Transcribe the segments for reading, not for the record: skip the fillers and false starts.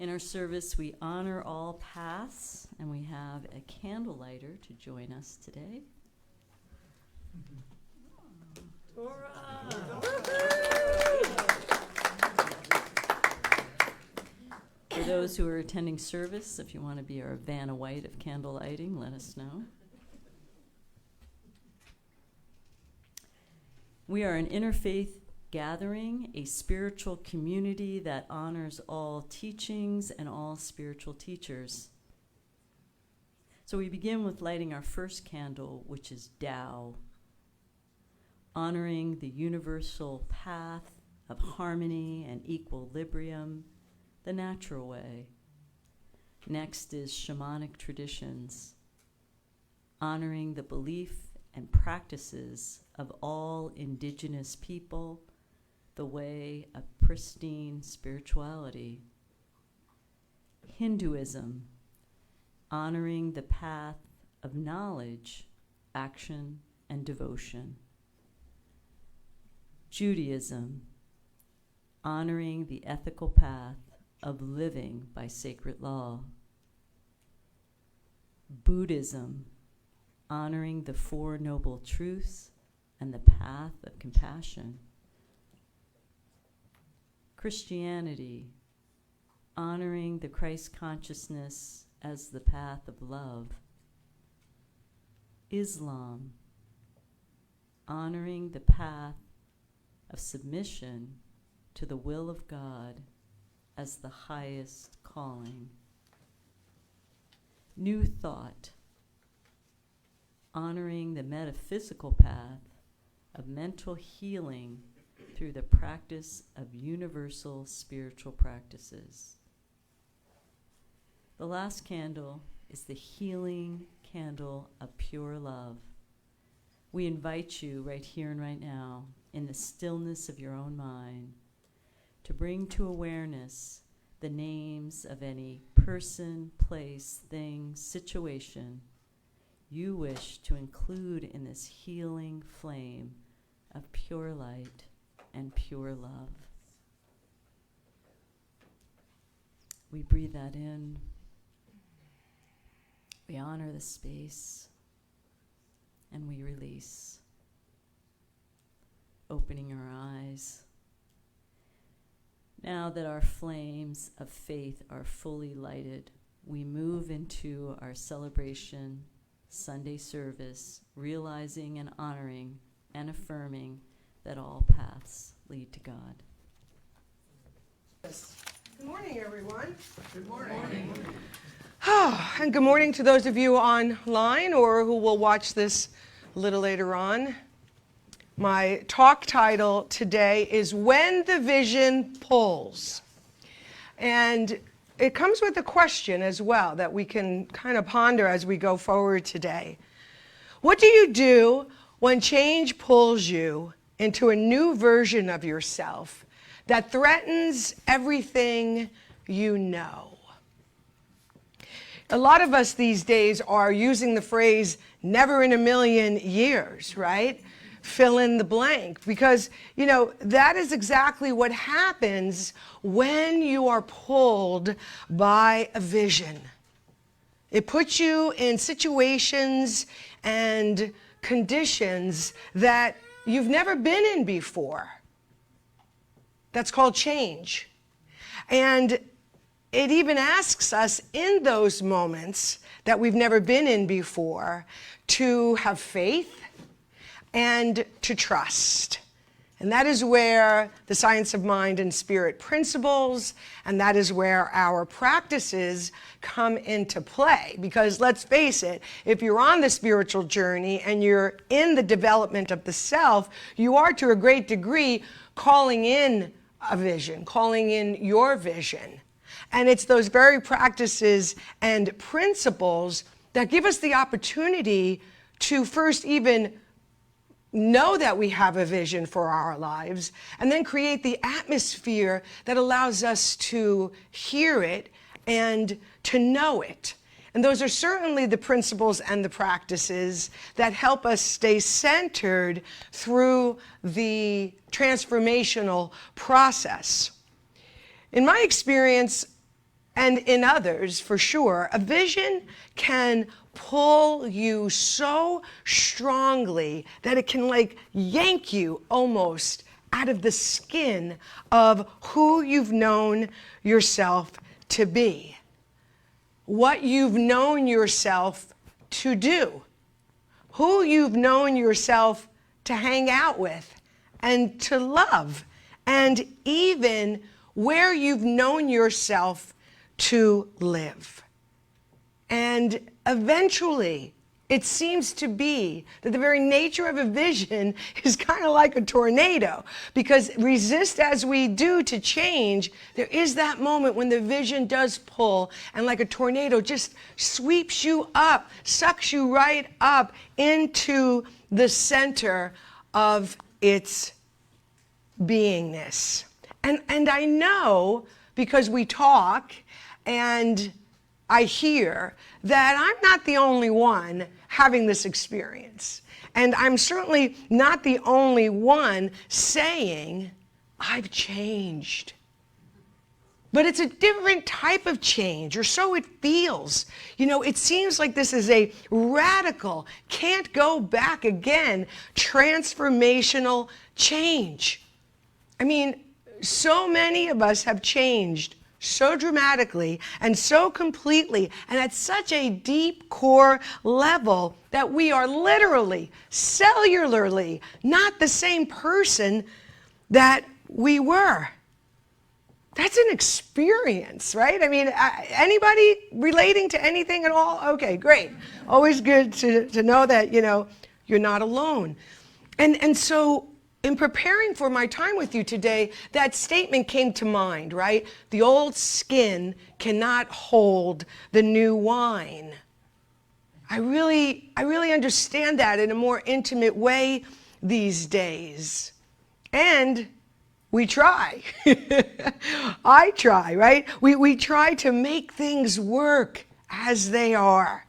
In our service, we honor all paths, and we have a candle lighter to join us today. For those who are attending service, if you want to be our Vanna White of candle lighting, let us know. We are an interfaith gathering, a spiritual community that honors all teachings and all spiritual teachers. So we begin with lighting our first candle, which is Tao, honoring the universal path of harmony and equilibrium, the natural way. Next is shamanic traditions, honoring the belief and practices of all indigenous people, the way of pristine spirituality. Hinduism, honoring the path of knowledge, action, and devotion. Judaism, honoring the ethical path of living by sacred law. Buddhism, honoring the Four Noble Truths and the path of compassion. Christianity, honoring the Christ consciousness as the path of love. Islam, honoring the path of submission to the will of God as the highest calling. New Thought, honoring the metaphysical path of mental healing through the practice of universal spiritual practices. The last candle is the healing candle of pure love. We invite you right here and right now, in the stillness of your own mind, to bring to awareness the names of any person, place, thing, situation you wish to include in this healing flame of pure light and pure love. We breathe that in. We honor the space, and we release, opening our eyes. Now that our flames of faith are fully lighted, we move into our celebration Sunday service, realizing and honoring and affirming that all paths lead to God. Good morning, everyone. Good morning. And good morning to those of you online or who will watch this a little later on. My talk title today is When the Vision Pulls. And it comes with a question as well that we can kind of ponder as we go forward today. What do you do when change pulls you into a new version of yourself that threatens everything you know? A lot of us these days are using the phrase never in a million years, right? Fill in the blank, because, you know, that is exactly what happens when you are pulled by a vision. It puts you in situations and conditions that you've never been in before. That's called change. And it even asks us in those moments that we've never been in before to have faith and to trust. And that is where the science of mind and spirit principles, and that is where our practices come into play. Because let's face it, if you're on the spiritual journey and you're in the development of the self, you are to a great degree calling in a vision, calling in your vision. And it's those very practices and principles that give us the opportunity to first even know that we have a vision for our lives, and then create the atmosphere that allows us to hear it and to know it. And those are certainly the principles and the practices that help us stay centered through the transformational process. In my experience, and in others for sure, a vision can pull you so strongly that it can like yank you almost out of the skin of who you've known yourself to be, what you've known yourself to do, who you've known yourself to hang out with and to love, and even where you've known yourself to live. And eventually, it seems to be that the very nature of a vision is kind of like a tornado, because resist as we do to change, there is that moment when the vision does pull and like a tornado just sweeps you up, sucks you right up into the center of its beingness. And I know, because we talk and I hear, that I'm not the only one having this experience. And I'm certainly not the only one saying, I've changed. But it's a different type of change, or so it feels. You know, it seems like this is a radical, can't go back again, transformational change. I mean, so many of us have changed so dramatically and so completely and at such a deep core level that we are literally, cellularly, not the same person that we were. That's an experience, right? I mean, anybody relating to anything at all? Okay, great. Always good to know that, you know, you're not alone. And so in preparing for my time with you today, that statement came to mind, right? The old skin cannot hold the new wine. I really understand that in a more intimate way these days. And we try. I try, right? We try to make things work as they are.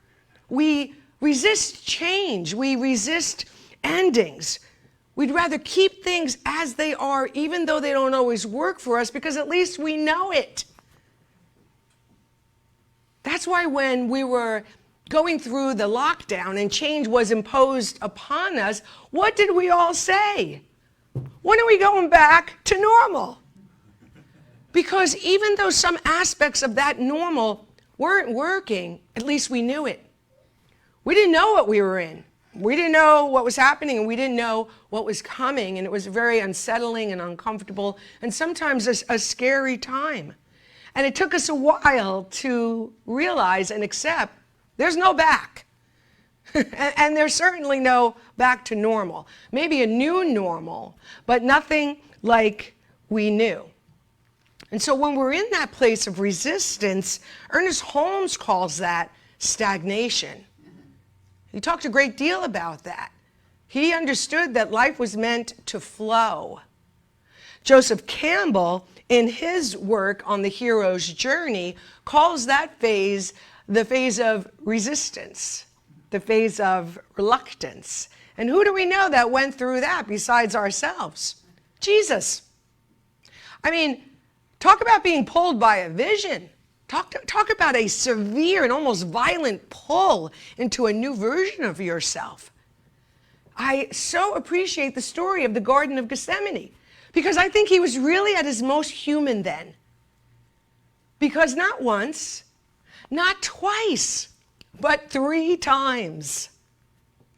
We resist change. We resist endings. We'd rather keep things as they are, even though they don't always work for us, because at least we know it. That's why when we were going through the lockdown and change was imposed upon us, what did we all say? When are we going back to normal? Because even though some aspects of that normal weren't working, at least we knew it. We didn't know what we were in. We didn't know what was happening, and we didn't know what was coming, and it was very unsettling and uncomfortable and sometimes a scary time. And it took us a while to realize and accept there's no back. And there's certainly no back to normal. Maybe a new normal, but nothing like we knew. And so when we're in that place of resistance, Ernest Holmes calls that stagnation. He talked a great deal about that. He understood that life was meant to flow. Joseph Campbell, in his work on the hero's journey, calls that phase the phase of resistance, the phase of reluctance. And who do we know that went through that besides ourselves? Jesus. I mean, talk about being pulled by a vision. Talk about a severe and almost violent pull into a new version of yourself. I so appreciate the story of the Garden of Gethsemane, because I think he was really at his most human then. Because not once, not twice, but 3 times,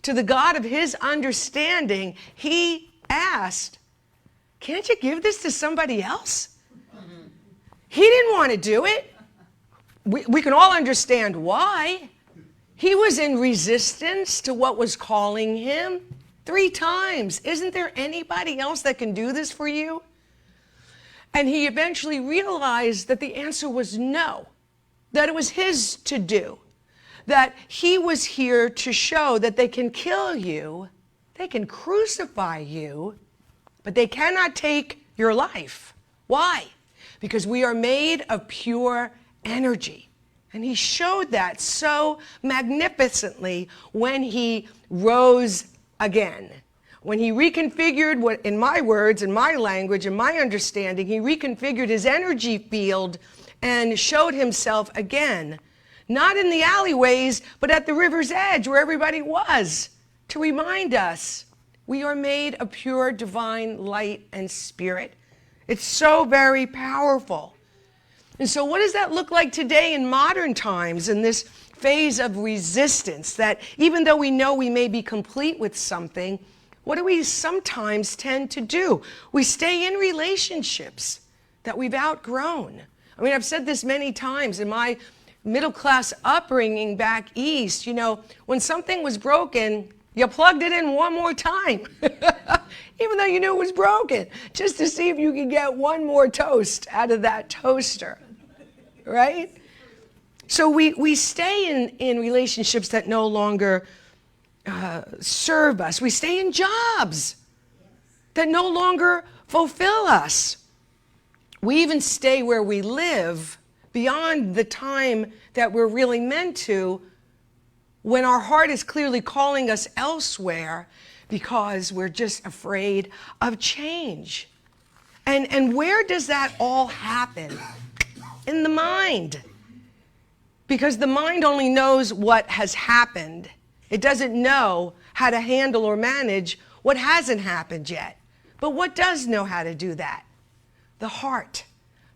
to the God of his understanding, he asked, can't you give this to somebody else? He didn't want to do it. We can all understand why. He was in resistance to what was calling him 3 times. Isn't there anybody else that can do this for you? And he eventually realized that the answer was no, that it was his to do, that he was here to show that they can kill you, they can crucify you, but they cannot take your life. Why? Because we are made of pure energy. And he showed that so magnificently when he rose again. When he reconfigured, what, in my words, in my language, in my understanding, he reconfigured his energy field and showed himself again, not in the alleyways, but at the river's edge where everybody was, to remind us we are made of pure divine light and spirit. It's so very powerful. And so what does that look like today in modern times, in this phase of resistance, that even though we know we may be complete with something, what do we sometimes tend to do? We stay in relationships that we've outgrown. I mean, I've said this many times in my middle-class upbringing back east. You know, when something was broken, you plugged it in one more time, even though you knew it was broken, just to see if you could get one more toast out of that toaster, right? So we stay in relationships that no longer serve us. We stay in jobs that no longer fulfill us. We even stay where we live beyond the time that we're really meant to, when our heart is clearly calling us elsewhere because we're just afraid of change. And where does that all happen? In the mind. Because the mind only knows what has happened. It doesn't know how to handle or manage what hasn't happened yet. But what does know how to do that? The heart.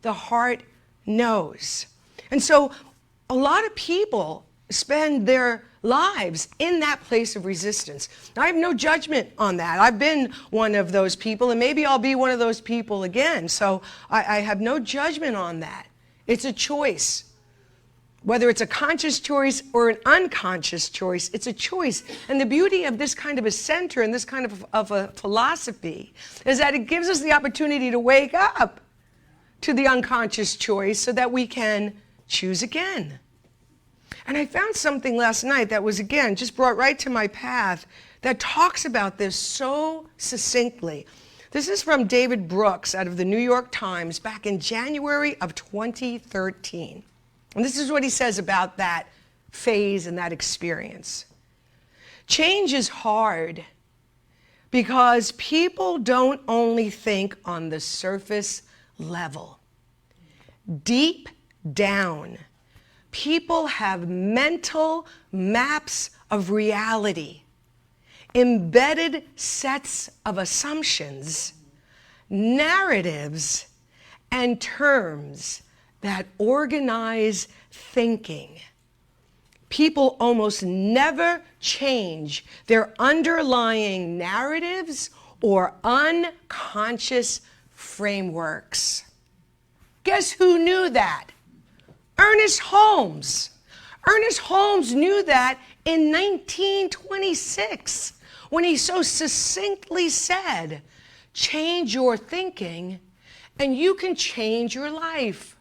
The heart knows. And so a lot of people spend their lives in that place of resistance. Now, I have no judgment on that. I've been one of those people, and maybe I'll be one of those people again. So I have no judgment on that. It's a choice. Whether it's a conscious choice or an unconscious choice, it's a choice. And the beauty of this kind of a center and this kind of a philosophy is that it gives us the opportunity to wake up to the unconscious choice so that we can choose again. And I found something last night that was, again, just brought right to my path that talks about this so succinctly. This is from David Brooks out of the New York Times back in January of 2013. And this is what he says about that phase and that experience. Change is hard because people don't only think on the surface level. Deep down, people have mental maps of reality, embedded sets of assumptions, narratives, and terms that organize thinking. People almost never change their underlying narratives or unconscious frameworks. Guess who knew that? Ernest Holmes. Ernest Holmes knew that in 1926 when he so succinctly said, "Change your thinking and you can change your life."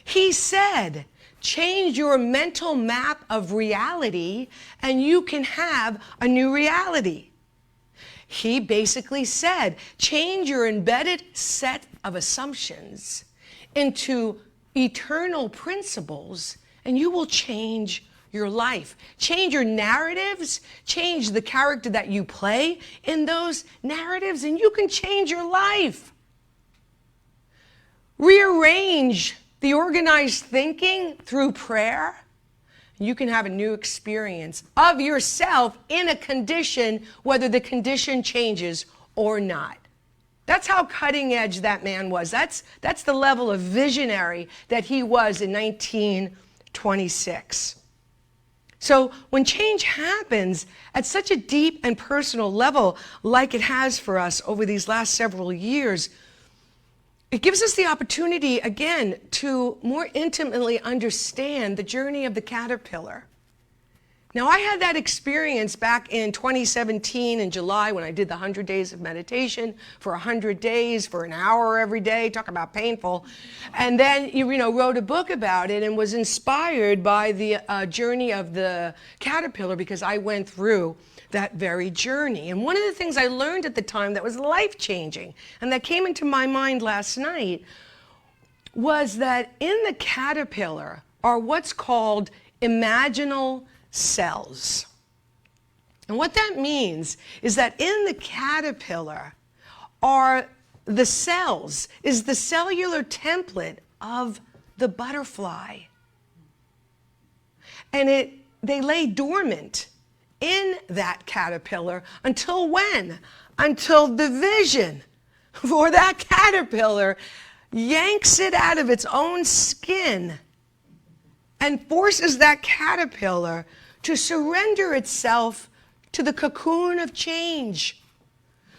He said, change your mental map of reality and you can have a new reality. He basically said, change your embedded set of assumptions into eternal principles and you will change your life. Change your narratives, change the character that you play in those narratives, and you can change your life. Rearrange the organized thinking through prayer. You can have a new experience of yourself in a condition, whether the condition changes or not. That's how cutting edge that man was. That's the level of visionary that he was in 1926. So when change happens at such a deep and personal level, like it has for us over these last several years, it gives us the opportunity, again, to more intimately understand the journey of the caterpillar. Now, I had that experience back in 2017 in July when I did the 100 days of meditation for 100 days for an hour every day. Talk about painful. And then, wrote a book about it and was inspired by the journey of the caterpillar because I went through that very journey. And one of the things I learned at the time that was life-changing and that came into my mind last night was that in the caterpillar are what's called imaginal cells. And what that means is that in the caterpillar are the cells, is the cellular template of the butterfly. And they lay dormant in that caterpillar until when? Until the vision for that caterpillar yanks it out of its own skin and forces that caterpillar to surrender itself to the cocoon of change,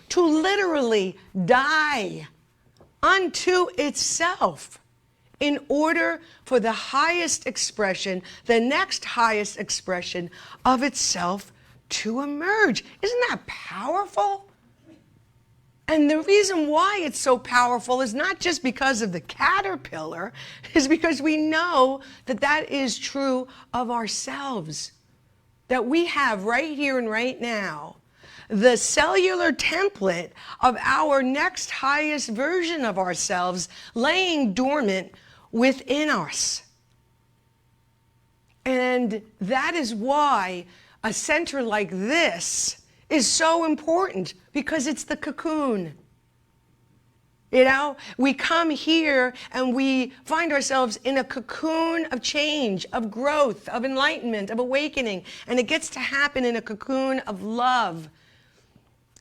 to literally die unto itself in order for the highest expression, the next highest expression of itself to emerge. Isn't that powerful? And the reason why it's so powerful is not just because of the caterpillar, is because we know that that is true of ourselves. That we have right here and right now the cellular template of our next highest version of ourselves laying dormant within us. And that is why a center like this is so important, because it's the cocoon. You know, we come here and we find ourselves in a cocoon of change, of growth, of enlightenment, of awakening, and it gets to happen in a cocoon of love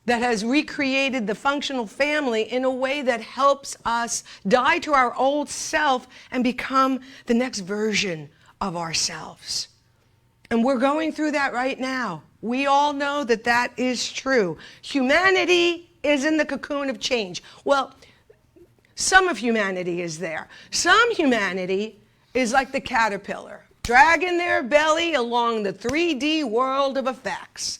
that has recreated the functional family in a way that helps us die to our old self and become the next version of ourselves. And we're going through that right now. We all know that that is true. Humanity is in the cocoon of change. Well, some of humanity is there. Some humanity is like the caterpillar, dragging their belly along the 3D world of effects,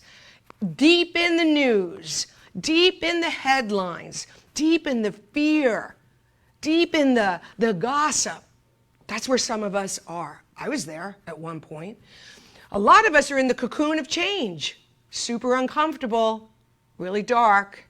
deep in the news, deep in the headlines, deep in the fear, deep in the gossip. That's where some of us are. I was there at one point. A lot of us are in the cocoon of change, super uncomfortable, really dark,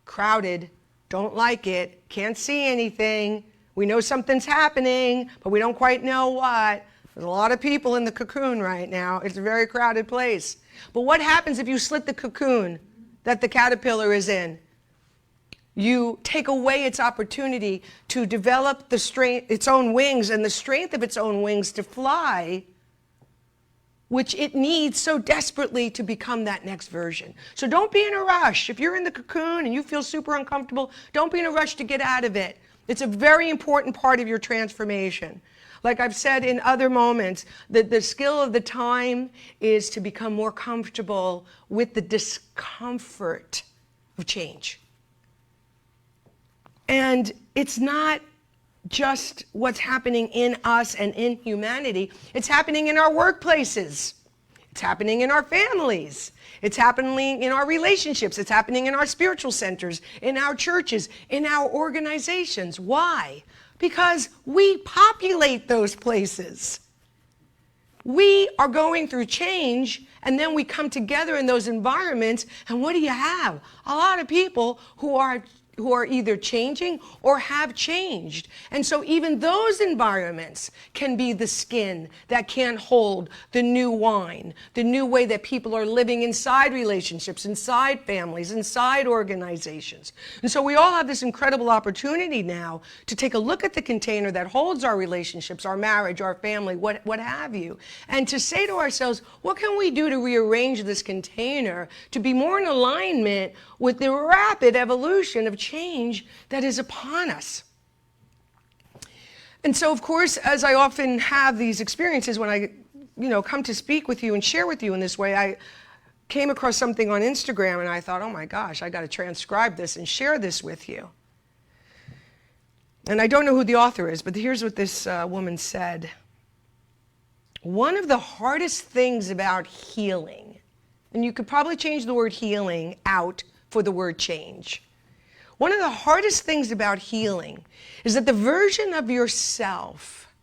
crowded, don't like it, can't see anything. We know something's happening, but we don't quite know what. There's a lot of people in the cocoon right now. It's a very crowded place. But what happens if you slit the cocoon that the caterpillar is in? You take away its opportunity to develop the strength, its own wings, and the strength of its own wings to fly, which it needs so desperately to become that next version. So don't be in a rush. If you're in the cocoon and you feel super uncomfortable, don't be in a rush to get out of it. It's a very important part of your transformation. Like I've said in other moments, the skill of the time is to become more comfortable with the discomfort of change. And it's not just what's happening in us and in humanity. It's happening in our workplaces. It's happening in our families. It's happening in our relationships. It's happening in our spiritual centers, in our churches, in our organizations. Why? Because we populate those places. We are going through change, and then we come together in those environments, and what do you have? A lot of people who are either changing or have changed. And so even those environments can be the skin that can hold the new wine, the new way that people are living inside relationships, inside families, inside organizations. And so we all have this incredible opportunity now to take a look at the container that holds our relationships, our marriage, our family, what have you, and to say to ourselves, what can we do to rearrange this container to be more in alignment with the rapid evolution of change that is upon us? And so, of course, as I often have these experiences when I, come to speak with you and share with you in this way, I came across something on Instagram and I thought, oh my gosh, I got to transcribe this and share this with you. And I don't know who the author is, but here's what this woman said. One of the hardest things about healing, and you could probably change the word healing out for the word change. One of the hardest things about healing is that the version of yourself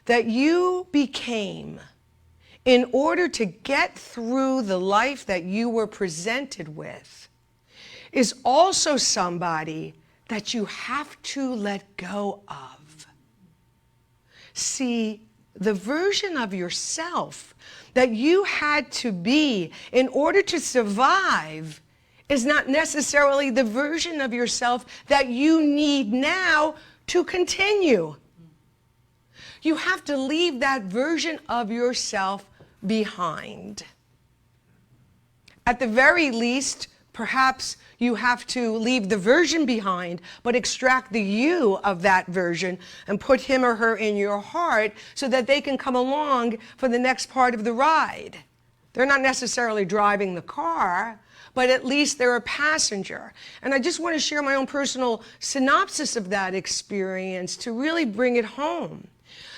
that you became in order to get through the life that you were presented with is also somebody that you have to let go of. See, the version of yourself that you had to be in order to survive is not necessarily the version of yourself that you need now to continue. you have to leave that version of yourself behind. At the very least, perhaps you have to leave the version behind, but extract the you of that version and put him or her in your heart so that they can come along for the next part of the ride. They're not necessarily driving the car, but at least they're a passenger. And I just want to share my own personal synopsis of that experience to really bring it home.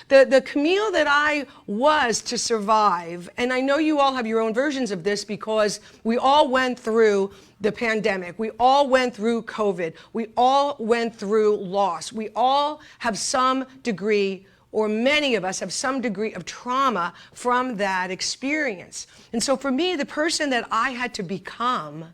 The Camille that I was to survive, and I know you all have your own versions of this because we all went through the pandemic. We all went through COVID. We all went through loss. We all have some degree, or many of us have some degree of trauma from that experience. And so for me, the person that I had to become,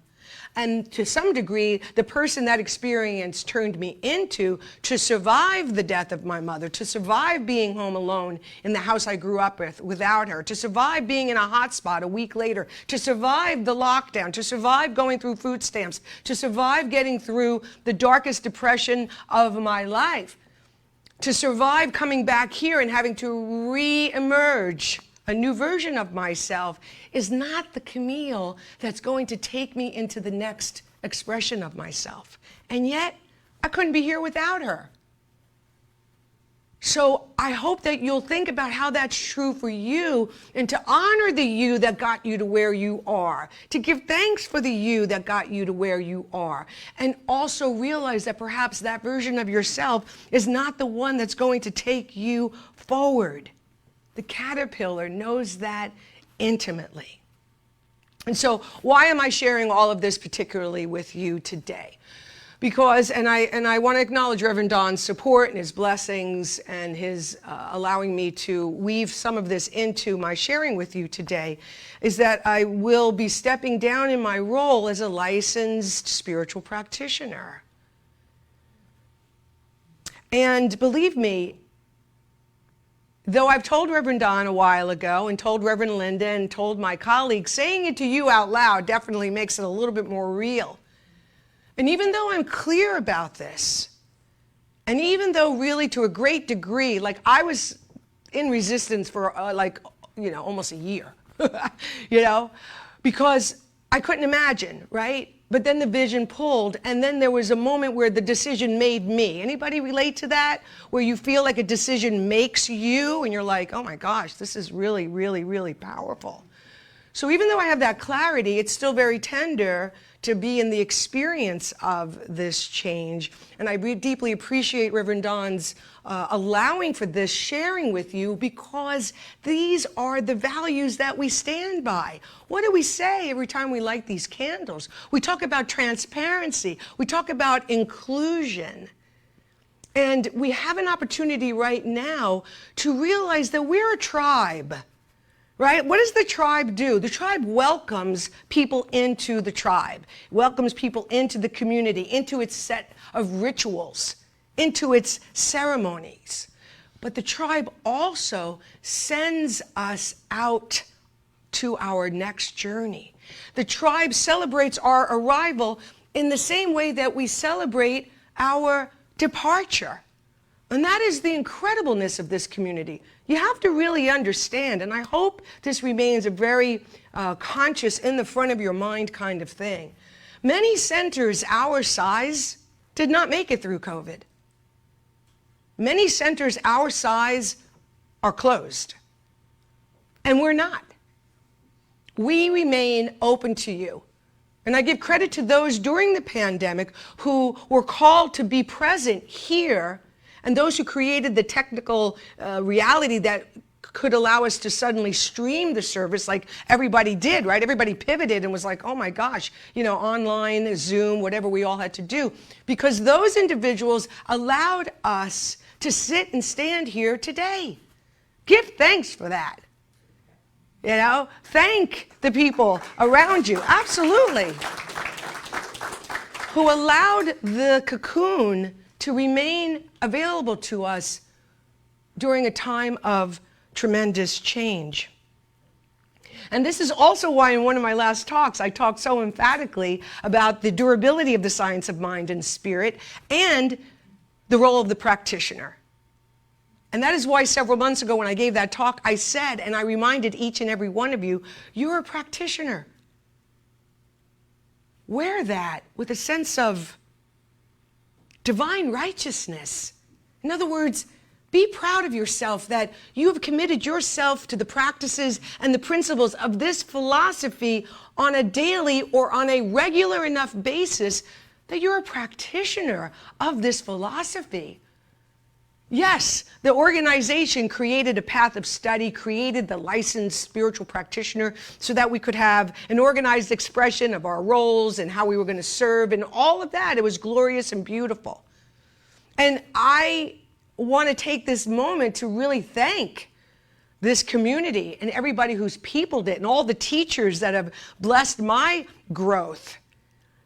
and to some degree, the person that experience turned me into to survive the death of my mother, to survive being home alone in the house I grew up with without her, to survive being in a hotspot a week later, to survive the lockdown, to survive going through food stamps, to survive getting through the darkest depression of my life, to survive coming back here and having to re-emerge a new version of myself, is not the Camille that's going to take me into the next expression of myself. And yet, I couldn't be here without her. So I hope that you'll think about how that's true for you and to honor the you that got you to where you are, to give thanks for the you that got you to where you are, and also realize that perhaps that version of yourself is not the one that's going to take you forward. The caterpillar knows that intimately. And so why am I sharing all of this particularly with you today? Because, and I want to acknowledge Reverend Don's support and his blessings and his allowing me to weave some of this into my sharing with you today, is that I will be stepping down in my role as a licensed spiritual practitioner. And believe me, though I've told Reverend Don a while ago and told Reverend Linda and told my colleagues, saying it to you out loud definitely makes it a little bit more real. And even though I'm clear about this, and even though really to a great degree, like I was in resistance for almost a year, because I couldn't imagine, right? But then the vision pulled, and then there was a moment where the decision made me. Anybody relate to that? Where you feel like a decision makes you, and you're like, oh my gosh, this is really, really, really powerful. So even though I have that clarity, it's still very tender to be in the experience of this change. And I deeply appreciate Reverend Don's allowing for this sharing with you, because these are the values that we stand by. What do we say every time we light these candles? We talk about transparency. We talk about inclusion. And we have an opportunity right now to realize that we're a tribe. Right? What does the tribe do? The tribe welcomes people into the tribe, welcomes people into the community, into its set of rituals, into its ceremonies. But the tribe also sends us out to our next journey. The tribe celebrates our arrival in the same way that we celebrate our departure. And that is the incredibleness of this community. You have to really understand, and I hope this remains a very conscious, in the front of your mind kind of thing. Many centers our size did not make it through COVID. Many centers our size are closed. And we're not. We remain open to you. And I give credit to those during the pandemic who were called to be present here, and those who created the technical reality that could allow us to suddenly stream the service like everybody did, right? Everybody pivoted and was like, oh my gosh, online, Zoom, whatever we all had to do. Because those individuals allowed us to sit and stand here today. Give thanks for that. Thank the people around you, absolutely, who allowed the cocoon to remain available to us during a time of tremendous change. And this is also why in one of my last talks, I talked so emphatically about the durability of the science of mind and spirit and the role of the practitioner. And that is why several months ago when I gave that talk, I said, and I reminded each and every one of you, you're a practitioner. Wear that with a sense of divine righteousness. In other words, be proud of yourself that you have committed yourself to the practices and the principles of this philosophy on a daily or on a regular enough basis that you're a practitioner of this philosophy. Yes, the organization created a path of study, created the licensed spiritual practitioner so that we could have an organized expression of our roles and how we were going to serve and all of that. It was glorious and beautiful. And I want to take this moment to really thank this community and everybody who's peopled it and all the teachers that have blessed my growth.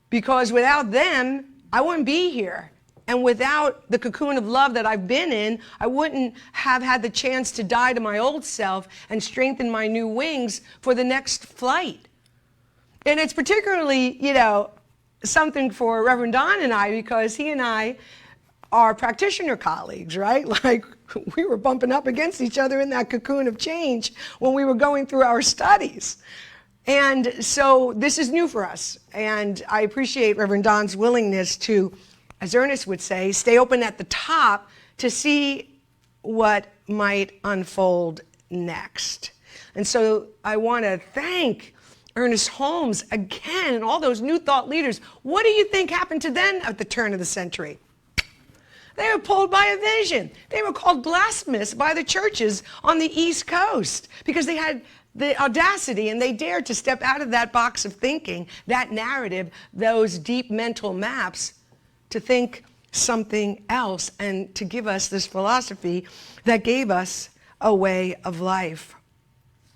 Because without them, I wouldn't be here. And without the cocoon of love that I've been in, I wouldn't have had the chance to die to my old self and strengthen my new wings for the next flight. And it's particularly, something for Reverend Don and I, because he and I are practitioner colleagues, right? Like we were bumping up against each other in that cocoon of change when we were going through our studies. And so this is new for us. And I appreciate Reverend Don's willingness to, as Ernest would say, stay open at the top to see what might unfold next. And so I want to thank Ernest Holmes again and all those new thought leaders. What do you think happened to them at the turn of the century? They were pulled by a vision. They were called blasphemous by the churches on the East Coast because they had the audacity and they dared to step out of that box of thinking, that narrative, those deep mental maps, to think something else and to give us this philosophy that gave us a way of life.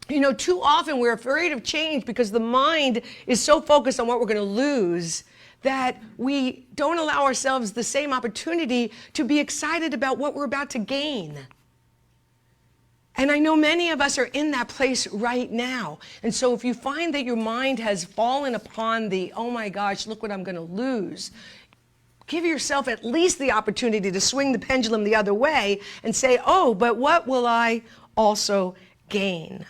Too often we're afraid of change because the mind is so focused on what we're going to lose that we don't allow ourselves the same opportunity to be excited about what we're about to gain. And I know many of us are in that place right now. And so if you find that your mind has fallen upon the, oh my gosh, look what I'm going to lose, give yourself at least the opportunity to swing the pendulum the other way and say, oh, but what will I also gain?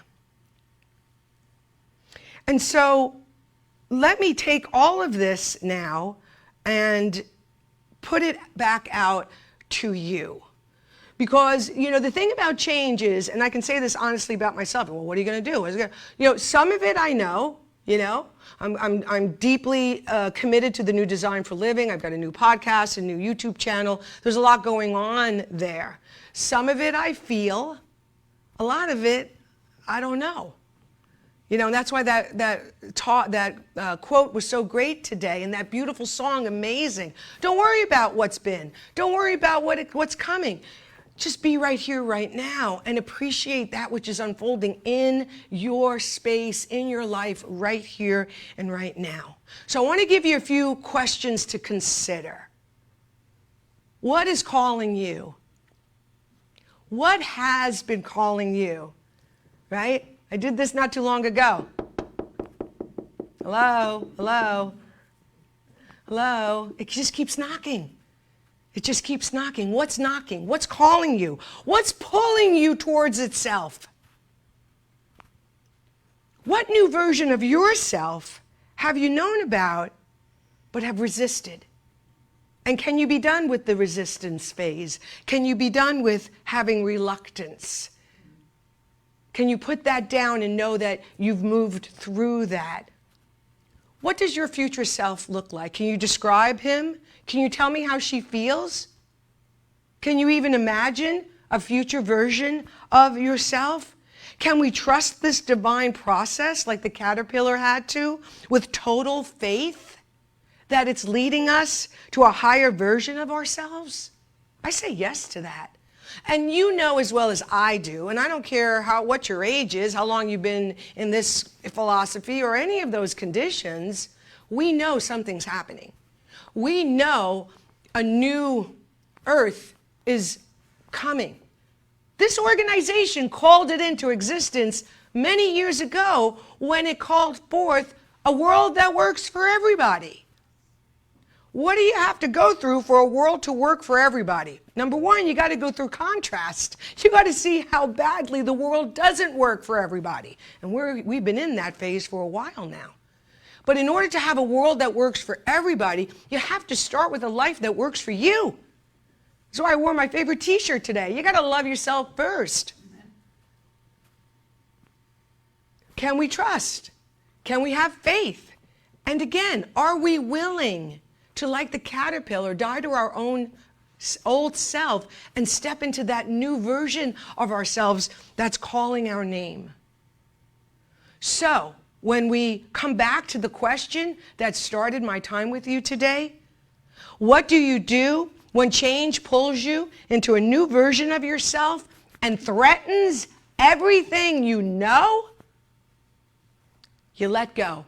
And so let me take all of this now and put it back out to you. Because, the thing about change is, and I can say this honestly about myself, well, what are you going to do? Some of it I know, I'm deeply committed to the new Design for Living. I've got a new podcast, a new YouTube channel. There's a lot going on there. Some of it I feel, a lot of it I don't know. And that's why that quote was so great today, and that beautiful song, amazing. Don't worry about what's been. Don't worry about what's coming. Just be right here, right now, and appreciate that which is unfolding in your space, in your life, right here and right now. So I want to give you a few questions to consider. What is calling you? What has been calling you? Right? I did this not too long ago. Hello? Hello? Hello? It just keeps knocking. It just keeps knocking. What's knocking? What's calling you? What's pulling you towards itself? What new version of yourself have you known about but have resisted? And can you be done with the resistance phase? Can you be done with having reluctance? Can you put that down and know that you've moved through that? What does your future self look like? Can you describe him? Can you tell me how she feels? Can you even imagine a future version of yourself? Can we trust this divine process like the caterpillar had to, with total faith that it's leading us to a higher version of ourselves? I say yes to that. And you know as well as I do, and I don't care what your age is, how long you've been in this philosophy or any of those conditions, we know something's happening. We know a new earth is coming. This organization called it into existence many years ago when it called forth a world that works for everybody. What do you have to go through for a world to work for everybody? Number one, you got to go through contrast. You got to see how badly the world doesn't work for everybody. And we've been in that phase for a while now. But in order to have a world that works for everybody, you have to start with a life that works for you. That's why I wore my favorite t-shirt today. You got to love yourself first. Can we trust? Can we have faith? And again, are we willing to, like the caterpillar, die to our own old self and step into that new version of ourselves that's calling our name? So, when we come back to the question that started my time with you today, what do you do when change pulls you into a new version of yourself and threatens everything you know? You let go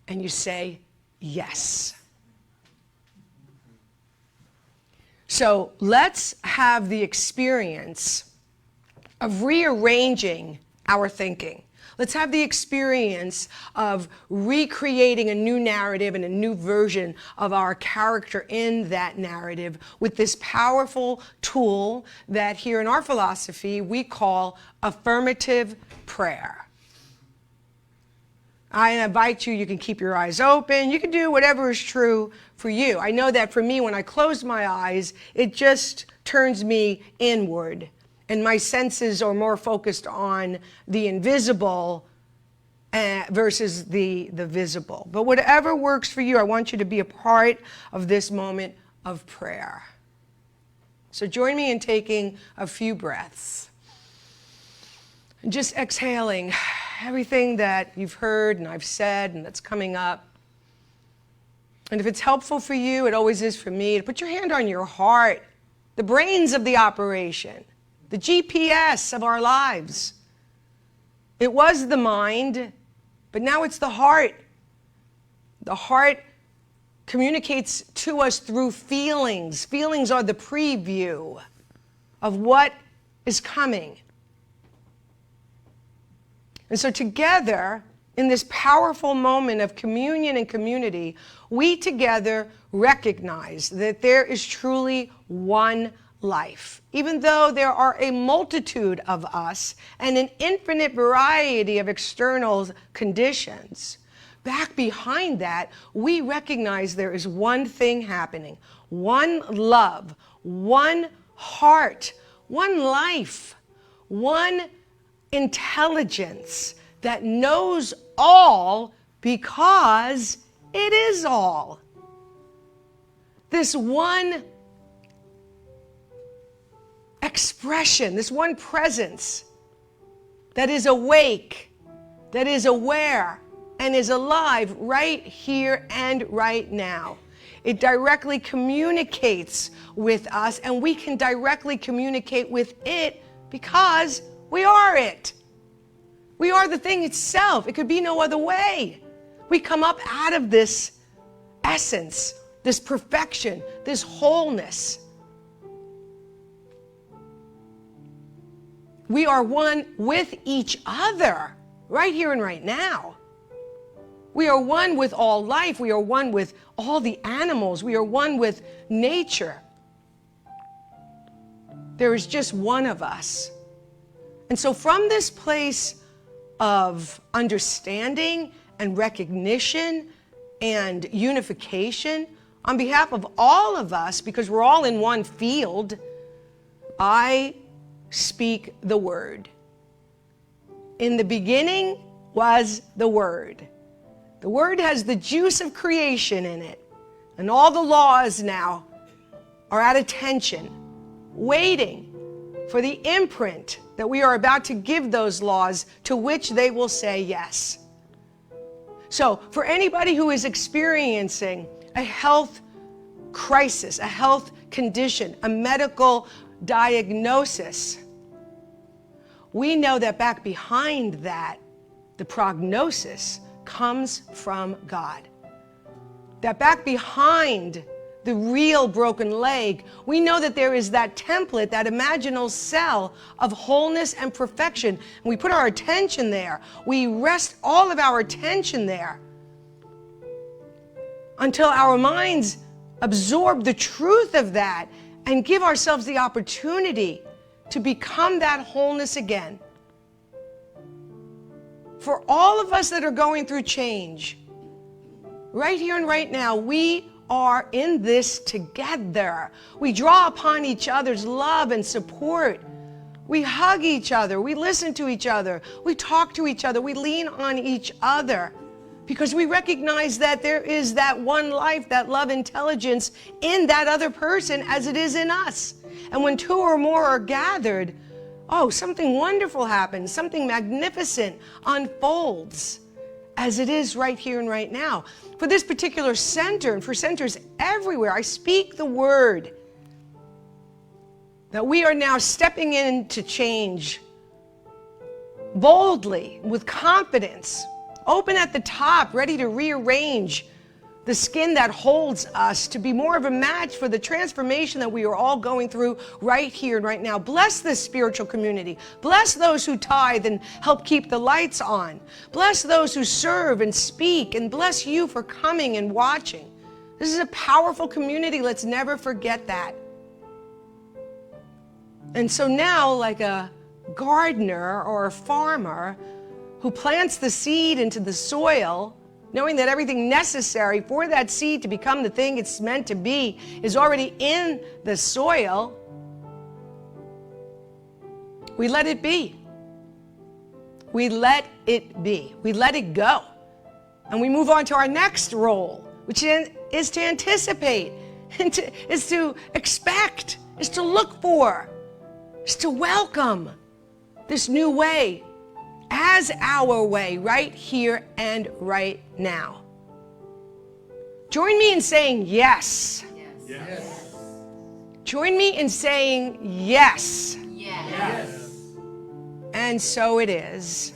and you say yes. So let's have the experience of rearranging our thinking. Let's have the experience of recreating a new narrative and a new version of our character in that narrative with this powerful tool that here in our philosophy we call affirmative prayer. I invite you, you can keep your eyes open, you can do whatever is true for you. I know that for me, when I close my eyes, it just turns me inward. And my senses are more focused on the invisible versus the visible. But whatever works for you, I want you to be a part of this moment of prayer. So join me in taking a few breaths. And just exhaling everything that you've heard and I've said and that's coming up. And if it's helpful for you, it always is for me, to put your hand on your heart, the brains of the operation, the GPS of our lives. It was the mind, but now it's the heart. The heart communicates to us through feelings. Feelings are the preview of what is coming. And so together, in this powerful moment of communion and community, we together recognize that there is truly one life. Even though there are a multitude of us and an infinite variety of external conditions, back behind that, we recognize there is one thing happening, one love, one heart, one life, one intelligence that knows all because it is all. This one expression, this one presence that is awake, that is aware, and is alive right here and right now. It directly communicates with us, and we can directly communicate with it because we are it. We are the thing itself. It could be no other way. We come up out of this essence, this perfection, this wholeness. We are one with each other right here and right now. We are one with all life. We are one with all the animals. We are one with nature. There is just one of us. And so from this place of understanding and recognition and unification, on behalf of all of us, because we're all in one field, I speak the word. In the beginning was the Word. The Word has the juice of creation in it. And all the laws now are at attention, waiting for the imprint that we are about to give those laws, to which they will say yes. So for anybody who is experiencing a health crisis, a health condition, a medical diagnosis, we know that back behind that, the prognosis comes from God. That back behind the real broken leg, we know that there is that template, that imaginal cell of wholeness and perfection. And we put our attention there. We rest all of our attention there until our minds absorb the truth of that and give ourselves the opportunity to become that wholeness again. For all of us that are going through change, right here and right now, we are in this together. We draw upon each other's love and support. We hug each other. We listen to each other. We talk to each other. We lean on each other because we recognize that there is that one life, that love intelligence in that other person as it is in us. And when two or more are gathered, oh, something wonderful happens. Something magnificent unfolds as it is right here and right now. For this particular center and for centers everywhere, I speak the word that we are now stepping into change boldly, with confidence, open at the top, ready to rearrange the skin that holds us to be more of a match for the transformation that we are all going through right here and right now. Bless this spiritual community. Bless those who tithe and help keep the lights on. Bless those who serve and speak, and bless you for coming and watching. This is a powerful community. Let's never forget that. And so now, like a gardener or a farmer who plants the seed into the soil, knowing that everything necessary for that seed to become the thing it's meant to be is already in the soil, we let it be. We let it be. We let it go. And we move on to our next role, which is to anticipate, is to expect, is to look for, is to welcome this new way as our way right here and right now. Join me in saying yes. Yes. Join me in saying yes. Yes. And so it is.